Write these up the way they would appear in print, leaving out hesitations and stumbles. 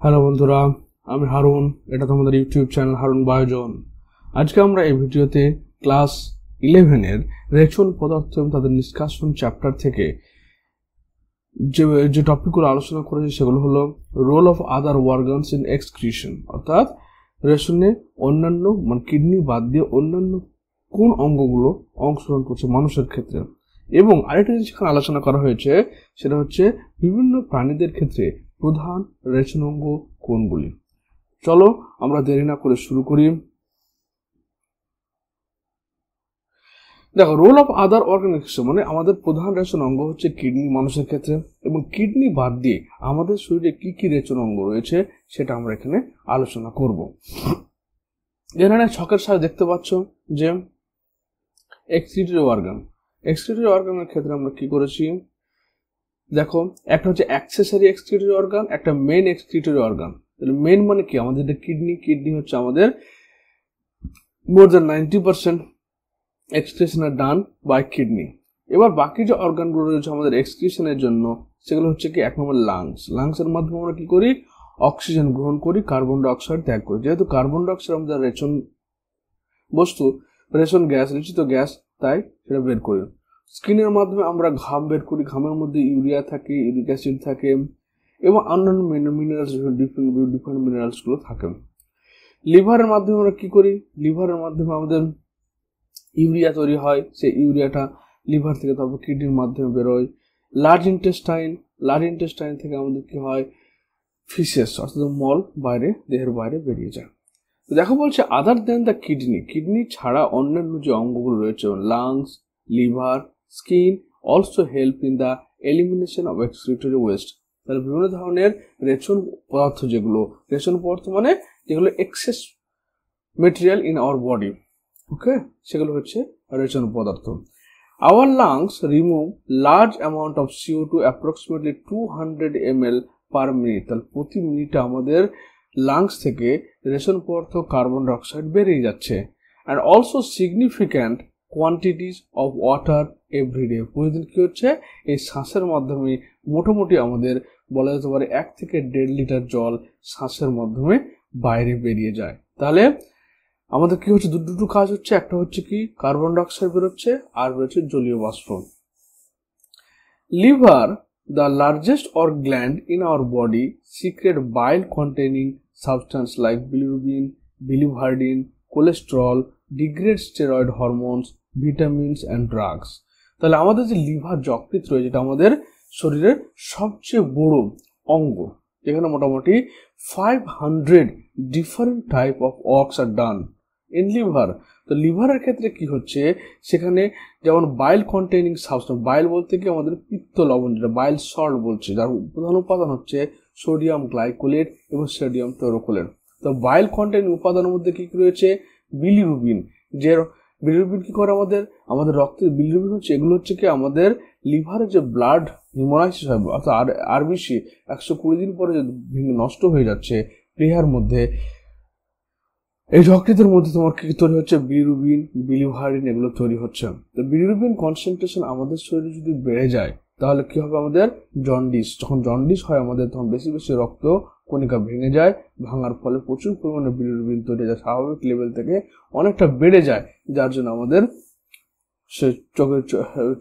Hello বন্ধুরা, আমি হারুন। এটা তোমাদের ইউটিউব চ্যানেল হারুন বায়োজন। আজকে আমরা এই ভিডিওতে ক্লাস 11-এর রেচন পদার্থ এবং তাদের নিষ্কাশন চ্যাপ্টার থেকে যে টপিকগুলো আলোচনা করেছি সেগুলো হলো role of other organs in excretion, অর্থাৎ রেশনে অন্যান্য কিডনি বাদ দিয়ে অন্যান্য কোন অঙ্গগুলো অংশগ্রহণ করছে মানুষের ক্ষেত্রে। এবং আরেকটা জিনিস এখানে আলোচনা করা হয়েছে, সেটা হচ্ছে বিভিন্ন প্রাণীদের ক্ষেত্রে প্রধান রেচন অঙ্গ কোনগুলি। চলো আমরা দেরি না করে শুরু করি। দেখো, রোল অফ আদার অর্গানিক্স মানে আমাদের প্রধান রেচন অঙ্গ হচ্ছে কিডনি মানুষের ক্ষেত্রে, এবং কিডনি বাদ দিয়ে আমাদের শরীরে কি কি রেচন অঙ্গ রয়েছে সেটা আমরা এখানে আলোচনা করব। এখানে ছকের সাথে দেখতে পাচ্ছ যে এক্সক্রিটরি অর্গানের ক্ষেত্রে আমরা কি করেছি। দেখো, একটা হচ্ছে অ্যাক্সেসরি এক্সক্রিটরি অর্গান, একটা মেইন এক্সক্রিটরি অর্গান। মেইন মানে কি, আমাদের কিডনি হচ্ছে আমাদের মোর দেন 90% এক্সক্রিশন আর ডান বাই কিডনি। এবার বাকি যে অর্গানগুলো রয়েছে আমাদের এক্সক্রিশনের জন্য, সেগুলো হচ্ছে কি, এক নম্বর লাংসের মাধ্যমে আমরা কি করি, অক্সিজেন গ্রহণ করি, কার্বন ডাই অক্সাইড ত্যাগ করি। যেহেতু কার্বন ডাই অক্সাইড আমাদের রেচন বস্তু, রেচন গ্যাস, লিখিত গ্যাস, তাই সেটা বের করি। স্কিনের মাধ্যমে আমরা ঘাম বের করি, ঘামের মধ্যে ইউরিয়া থাকে, ইউরিক অ্যাসিড থাকে এবং অন্যান্য মিনারেলস, ডিফারেন্ট মিনারেলসগুলো থাকে। লিভারের মাধ্যমে আমরা কি করি, লিভারের মাধ্যমে আমাদের ইউরিয়া তৈরি হয়, সেই ইউরিয়াটা লিভার থেকে তারপর কিডনির মাধ্যমে বেরোয়। লার্জ ইন্টেস্টাইন থেকে আমাদের কি হয়, ফিসেস অর্থাৎ মল দেহের বাইরে বেরিয়ে যায়। তো দেখো বলছে আদার দেন দ্য কিডনি ছাড়া অন্যান্য যে অঙ্গগুলো রয়েছে, lungs, liver, skin also help in the elimination of excretory waste. তাহলে বিভিন্ন ধরনের রেচন পদার্থ, রেচন পদার্থ মানে যেগুলো excess material in our body, okay, সেগুলো হচ্ছে রেচন পদার্থ। Our lungs remove large amount of CO2 approximately 200 ml per minute. তাহলে প্রতি মিনিটে আমাদের লাংস থেকে রেশন পদার্থ, কার্বন ডাই অক্সাইড বেরিয়ে যাচ্ছে। And also significant quantities of water every day. প্রতিদিন কি হচ্ছে, এই শ্বাসের মাধ্যমে মোটামুটি আমাদের বলা যেতে পারে 1 থেকে 1.5 লিটার জল শ্বাসের মাধ্যমে বাইরে বেরিয়ে যায়। তাহলে আমাদের কি হচ্ছে, দুটো কাজ হচ্ছে, একটা হচ্ছে কি কার্বন ডাই অক্সাইড বেরোচ্ছে, আর বেরোচ্ছে জলীয় বাষ্প। Liver, the largest organ gland in our body, secrete bile-containing substance like bilirubin, biliverdin, cholesterol, degrade steroid hormones, vitamins and drugs. তাহলে আমাদের যে লিভার যকৃৎ রয়েছে, এটা আমাদের শরীরের সবচেয়ে বড় অঙ্গ, যেখানে মোটামুটি 500 different type of works are done in liver. তো লিভারের ক্ষেত্রে কি হচ্ছে, সেখানে যেমন বাইল কন্টেইনিং সাবস্টেন্স, বাইল বলতে কি আমাদের পিত্ত লবণ, যেটা বাইল সল্ট বলছে, যার প্রধান উপাদান হচ্ছে সোডিয়াম গ্লাইকোলেট এবং সোডিয়াম টেরোকোলেট। তো বাইল কন্টেইনিং উপাদানের মধ্যে কি রয়েছে, বিলিরুবিন। যে বিলিরুবিন কি করে, আমাদের রক্তের বিলিরুবিন হচ্ছে, এগুলো হচ্ছে কি আমাদের লিভারে যে ব্লাড হিমোলাইসিস হয়, অর্থাৎ আরবিসি 120 দিন পরে যে নষ্ট হয়ে যাচ্ছে দেহের মধ্যে, এই যকৃতের মধ্যে তোমার কি তৈরি হচ্ছে, বিলিরুবিন, বিলিভারিন, এগুলো তৈরি হচ্ছে। তো বিলিরুবিন কনসেন্ট্রেশন আমাদের শরীরে যদি বেড়ে যায়, তাহলে কি হবে, আমাদের জন্ডিস, যখন জন্ডিস হয় আমাদের, তখন বেশি বেশি রক্ত কণিকা ভেঙে যায়, ভাঙার ফলে প্রচুর পরিমাণে বিলিরুবিন তৈরি যায়, স্বাভাবিক লেভেল থেকে অনেকটা বেড়ে যায়, যার জন্য আমাদের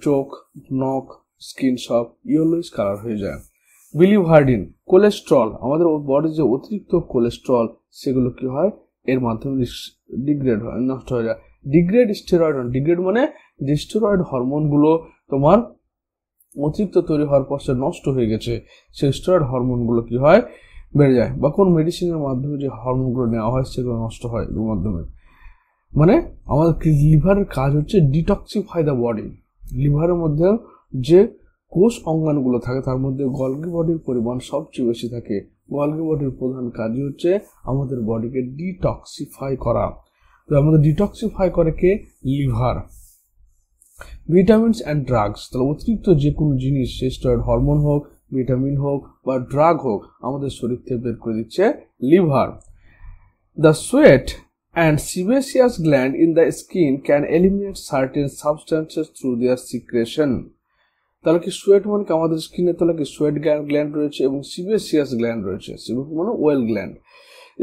চোখ, নখ, স্কিন সব ইয়েলোইশ কালার হয়ে যায়। বিলিভার্ডিন, কোলেস্ট্রল, আমাদের বডির যে অতিরিক্ত কোলেস্ট্রল, সেগুলো কি হয়, এর মাধ্যমে ডিগ্রেড হয়, নষ্ট হয়ে যায়। ডিগ্রেড মানে যে স্টেরয়েড হরমোনগুলো তোমার অতিরিক্ত তৈরি হওয়ার পর সে নষ্ট হয়ে গেছে, সেই স্টেরয়েড হরমোনগুলো কি হয়, বেড়ে যায়, বা কোন মেডিসিনের মাধ্যমে যে হরমোনগুলো নেওয়া হয় সেগুলো নষ্ট হয় এর মাধ্যমে। মানে আমাদের লিভারের কাজ হচ্ছে ডিটক্সিফাই দ্য বডি। লিভারের মধ্যে যে কোষ অঙ্গাণুগুলো থাকে, তার মধ্যে গলগি বডির পরিমাণ সবচেয়ে বেশি থাকে। গলগি বডির প্রধান কাজই হচ্ছে আমাদের বডিকে ডিটক্সিফাই করা। তো আমাদের ডিটক্সিফাই করে কে, লিভার। ভিটামিনস অ্যান্ড ড্রাগস, তাহলে অতিরিক্ত যে কোনো জিনিস, স্টেরয়েড হরমোন হোক, ভিটামিন হোক বা ড্রাগ হোক, আমাদের শরীর থেকে বের করে দিচ্ছে liver. The sweat and sebaceous gland in the skin can eliminate certain substances through their secretion. তাহলে কি সোয়েট মানে কি আমাদের স্কিনের তলে কি সোয়েট গ্ল্যান্ড রয়েছে এবং সিবেসিয়াস গ্ল্যান্ড রয়েছে, মানে ওয়েল গ্ল্যান্ড,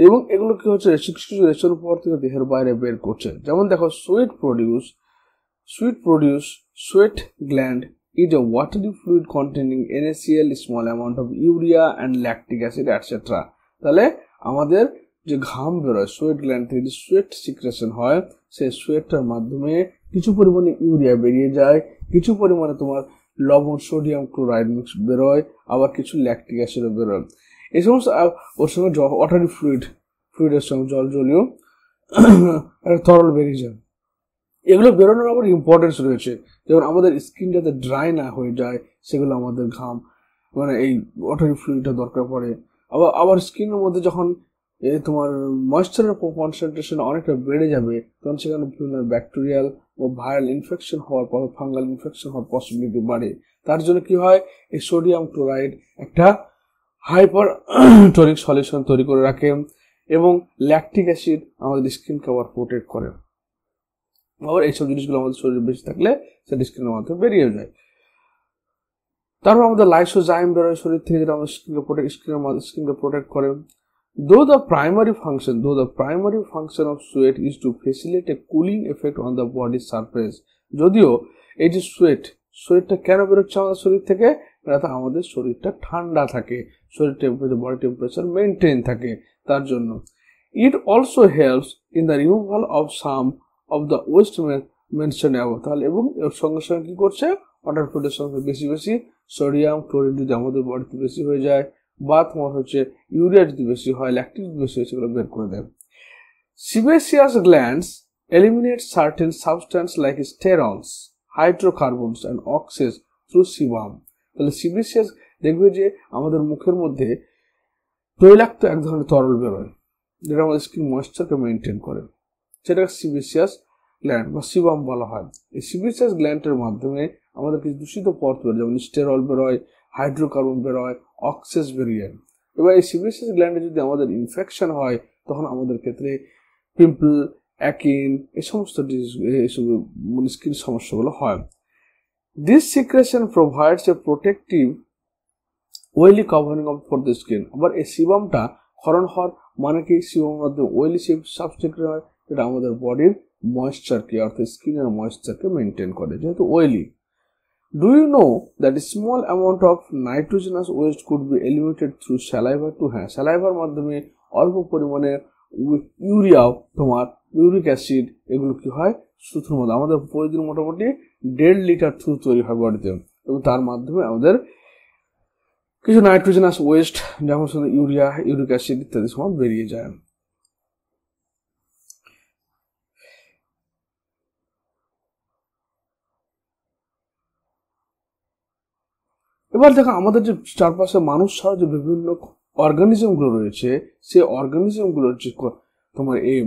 এবং এগুলো কি হচ্ছে কিছু রেচন পর থেকে দেহের বাইরে বের করছে। যেমন দেখো sweat gland is a watery fluid containing NaCl, small amount of urea and lactic acid etc. তাহলে আমাদের যে ঘাম বেরোয় সোয়েট গ্ল্যান্ড থেকে, যে সোয়েট সিক্রেশন হয়, সেই সোয়েটটার মাধ্যমে কিছু পরিমাণে ইউরিয়া বেরিয়ে যায়, কিছু পরিমাণে তোমার লবণ সোডিয়াম ক্লোরাইড মিক্স বেরোয়, আবার কিছু ল্যাকটিক অ্যাসিডও বেরোয়। এই সমস্ত ওর সঙ্গে ওয়াটারি ফ্লুইডের সঙ্গে জলীয় তরল বেরিয়ে যায়। এগুলো বেরোনোর আবার ইম্পর্টেন্স রয়েছে, যেমন আমাদের স্কিন যাতে ড্রাই না হয়ে যায় সেগুলো আমাদের ঘাম মানে এই ওয়াটারি ফ্লুইডটা দরকার পড়ে। আবার স্কিনের মধ্যে যখন তোমার ময়েশ্চারের কনসেন্ট্রেশন অনেকটা বেড়ে যাবে তখন সেখানে বিভিন্ন ব্যাকটেরিয়াল ও ভাইরাল ইনফেকশন হওয়ার পর ফাঙ্গাল ইনফেকশন হওয়ার পসিবিলিটি বাড়ে। তার জন্য কি হয়, এই সোডিয়াম ক্লোরাইড একটা হাইপারটনিক সলিউশন তৈরি করে রাখে এবং ল্যাকটিক অ্যাসিড আমাদের স্কিনকে আবার প্রোটেক্ট করে। আবার এইসব জিনিসগুলো আমাদের শরীরে বেশি থাকলে সেটা স্কিনের মাধ্যমে বেরিয়ে যায়। তারপর আমাদের লাইসোজাইম বেরোয় শরীর থেকে, যেটা আমাদের স্কিনকে প্রোটেক্ট করে। Though the primary function of sweat is to facilitate a cooling effect on the body's surface, যদিও এই যে সোয়েটটা কেন বেরোচ্ছে আমাদের শরীর থেকে, যাতে আমাদের শরীরটা ঠান্ডা থাকে, শরীর টেম্পারেচার, বডি টেম্পারেচার মেনটেন থাকে তার জন্য। It also helps in the removal of some of the waste mentioned above। তাহলে এবং এর সঙ্গে সঙ্গে কি করছে, ওয়াটার ফ্লুইডের সঙ্গে বেশি সোডিয়াম ক্লোরিন যদি আমাদের বডিতে বেশি হয়ে যায়, বা তোমার হচ্ছে ইউরিয়া যদি বেশি হয়, ল্যাকটিক যদি বেশি হয়, সেগুলো বের করে দেয়। Sebaceous glands eliminate certain substances like sterols, hydrocarbons and oxes through sebum। তাহলে সিবেসিয়াস দেখবে যে আমাদের মুখের মধ্যে তৈলাক্ত এক ধরনের তরল বেরোয়, যেটা আমাদের স্কিন ময়েশ্চারকে মেনটেন করে, সেটাকে সিবেসিয়াস গ্ল্যান্ড বা সিবাম বলা হয়। এই সিবেসিয়াস গ্ল্যান্ডের মাধ্যমে আমাদের কিছু দূষিত পদার্থ বেরোয়, যেমন স্টেরল বেরোয়, হাইড্রোকার্বন বেরোয়, অক্সেস বেরিয়ে। এবার এই সিবেসিয়াস গ্ল্যান্ডে যদি আমাদের ইনফেকশন হয় তখন আমাদের ক্ষেত্রে পিম্পল, অ্যাকিন, এই সমস্ত এইসব স্কিন সমস্যাগুলো হয়। This secretion provides a protective oily covering of for the skin. আবার এই সিবামটা ক্ষরণ হওয়ার মানে কি, সিবামের মাধ্যমে ওয়েলি সাবস্টেট হয়, যেটা আমাদের বডির ময়েশ্চারকে অর্থাৎ স্কিনের ময়েশ্চারকে মেনটেন করে, যেহেতু oily. Do you know that a small amount of nitrogenous waste could be eliminated through saliva to salivary মাধ্যমে অল্প পরিমাণে ইউরিয়া, তোমার ইউরিক অ্যাসিড, এগুলো কি হয় থ্রুর মধ্যে আমাদের প্রতিদিন মোটামুটি 1.5 লিটার থ্রু তৈরি হয় বডিতে, এবং তার মাধ্যমে আমাদের কিছু নাইট্রোজেনাস ওয়েস্ট যেমন শুধু ইউরিয়া, ইউরিক অ্যাসিড ইত্যাদি সময় বেরিয়ে যায়। এবার দেখো আমাদের যে চারপাশে মানুষ ছাড়া যে বিভিন্ন অর্গানিজমগুলো রয়েছে, সেই অর্গানিজমগুলোর যে তোমার এই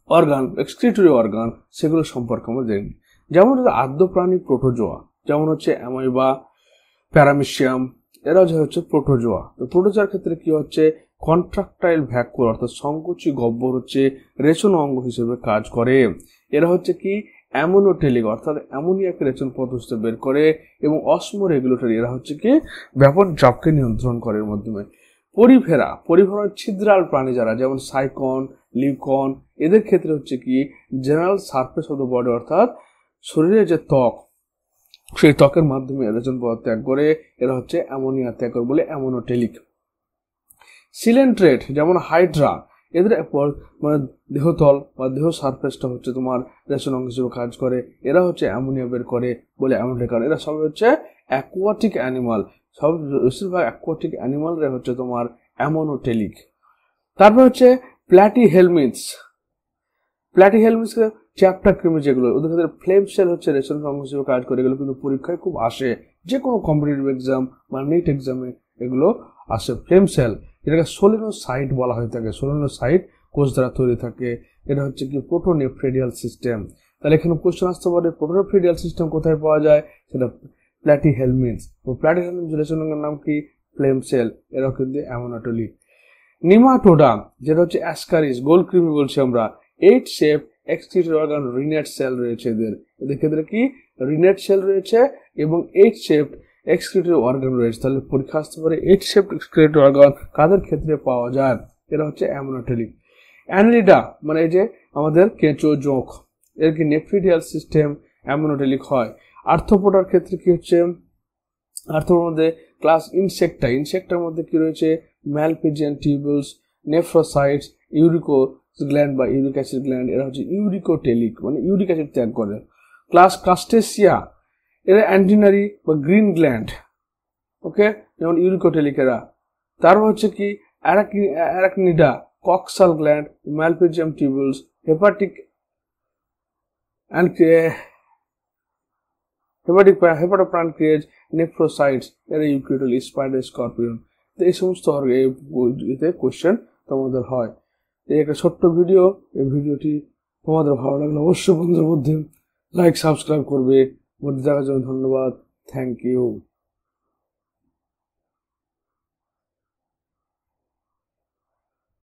অর্গান, এক্সক্রিটরি অর্গান, সেগুলো সম্পর্কে আমরা জানি। যেমন আদ্য প্রাণী প্রোটোজোয়া, যেমন হচ্ছে অ্যামাইবা, প্যারামিশিয়াম, এরা হচ্ছে প্রোটোজোয়া। তো প্রোটোজোয়ার ক্ষেত্রে কি হচ্ছে, কন্ট্রাকটাইল ভ্যাকুয়াল অর্থাৎ সংকোচী গহ্বর হচ্ছে রেচন অঙ্গ হিসেবে কাজ করে। এরা হচ্ছে কি অ্যামোনোটেলিক অর্থাৎ অ্যামোনিয়াকে রেচন পদ্ধতিতে বের করে, এবং অসমো রেগুলেটরি, এরা হচ্ছে কি ব্যাপক চাপকে নিয়ন্ত্রণ করে এর মাধ্যমে। পরিফেরা ছিদ্রাল প্রাণী যারা, যেমন সাইকন, লিউকন, এদের ক্ষেত্রে হচ্ছে কি general surface of the body অর্থাৎ শরীরের যে ত্বক, সেই ত্বকের মাধ্যমে রেচন পদার্থ ত্যাগ করে, এরা হচ্ছে অ্যামোনিয়া ত্যাগ করে বলে অ্যামোনোটেলিক। সিলেন্ট্রেট যেমন হাইড্রা, এদের মানে দেহতল বা দেহ সারফেসটা হচ্ছে তোমার রেচন অঙ্গ হিসেবে কাজ করে, এরা হচ্ছে অ্যামোনিয়া বের করে বলে অ্যামোনোটেলিক। এরা সব হচ্ছে অ্যাকোয়াটিক অ্যানিমাল, সব বেশিরভাগ অ্যাকোয়াটিক অ্যানিমালরা হচ্ছে তোমার অ্যামোনোটেলিক। তারপর হচ্ছে প্ল্যাটিহেলমিনথস, চ্যাপ্টার কৃমি যেগুলো, ওদের ক্ষেত্রে ফ্লেম সেল হচ্ছে রেচন অঙ্গ হিসেবে কাজ করে। এগুলো কিন্তু পরীক্ষায় খুব আসে, যে কোনো কম্পিটিটিভ এক্সাম বা নিট এক্সামে এগুলো আসে। ফ্লেম সেল, যেটাকে সোলেনোসাইট বলা হয়ে থাকে, সোলেনোসাইট কোষ দ্বারা তৈরি থাকে। এটা হচ্ছে কি প্রোটোনেফ্রেডিয়াল সিস্টেম। তাহলে এখানে কোশ্চেন আসতে পারে প্রোটোনেফ্রেডিয়াল সিস্টেম কোথায় পাওয়া যায়, সেটা প্ল্যাটিহেলমিনথস। প্ল্যাটিহেলমিনথস রেচনের নাম কি ফ্লেম সেল, এরাও কিন্তু অ্যামোনোটেলিক। নিমাটোডা, যেটা হচ্ছে অ্যাসকারিস, গোল কৃমি বলছি আমরা, 8 শেপ এক্সক্রিটরি অর্গান রিনেট সেল রয়েছে এদের ক্ষেত্রে কি রিনেট সেল রয়েছে এবং এইচ শেপড এক্সক্রিটরি অর্গান রয়েছে। তাহলে পরীক্ষা আসতে পারে এইচ শেপড এক্সক্রিটরি অর্গান কাদের ক্ষেত্রে পাওয়া যায়, এটা হচ্ছে অ্যামোনোটেলিক। অ্যানালিডা মানে এই যে আমাদের কেঁচো জোঁক, এর কি নেফ্রিডিয়াল সিস্টেম অ্যামোনোটেলিক হয়। আর্থ্রোপোডার ক্ষেত্রে কি হচ্ছে, আর্থ্রোপোডার মধ্যে ক্লাস ইনসেক্টার মধ্যে কি রয়েছে ম্যালপিজিয়ান টিউবুলস, নেফ্রোসাইটস, ইউরিকো গ্ল্যান্ড বা ইউরিক অ্যাসিড গ্ল্যান্ড, এরা হচ্ছে ইউরিকোটেলিক মানে ইউরিক অ্যাসিড ত্যাগ করে। ক্লাস কাস্টেসিয়া এরা অ্যান্টিনারি বা গ্রিন গ্ল্যান্ড, ওকে, যেমন ইউরিকোটেলিক এরা। তারপর হচ্ছে কি অ্যারাকনিডা, কক্সাল গ্ল্যান্ড, ম্যালপিজিয়াম টিউবুলস, হেপাটোপ্যানক্রিয়াস, নেফ্রোসাইটস, এরা ইউরিকোটেলিক, স্পাইডার, স্করপিয়ন। তো এই সমস্ত এতে কোশ্চেন তোমাদের হয়। এই একটা ছোট্ট ভিডিও, এই ভিডিওটি তোমাদের ভালো লাগলে অবশ্যই বন্ধুদের মধ্যে লাইক সাবস্ক্রাইব করবে। মধ্যে দেখার জন্য ধন্যবাদ, থ্যাংক ইউ।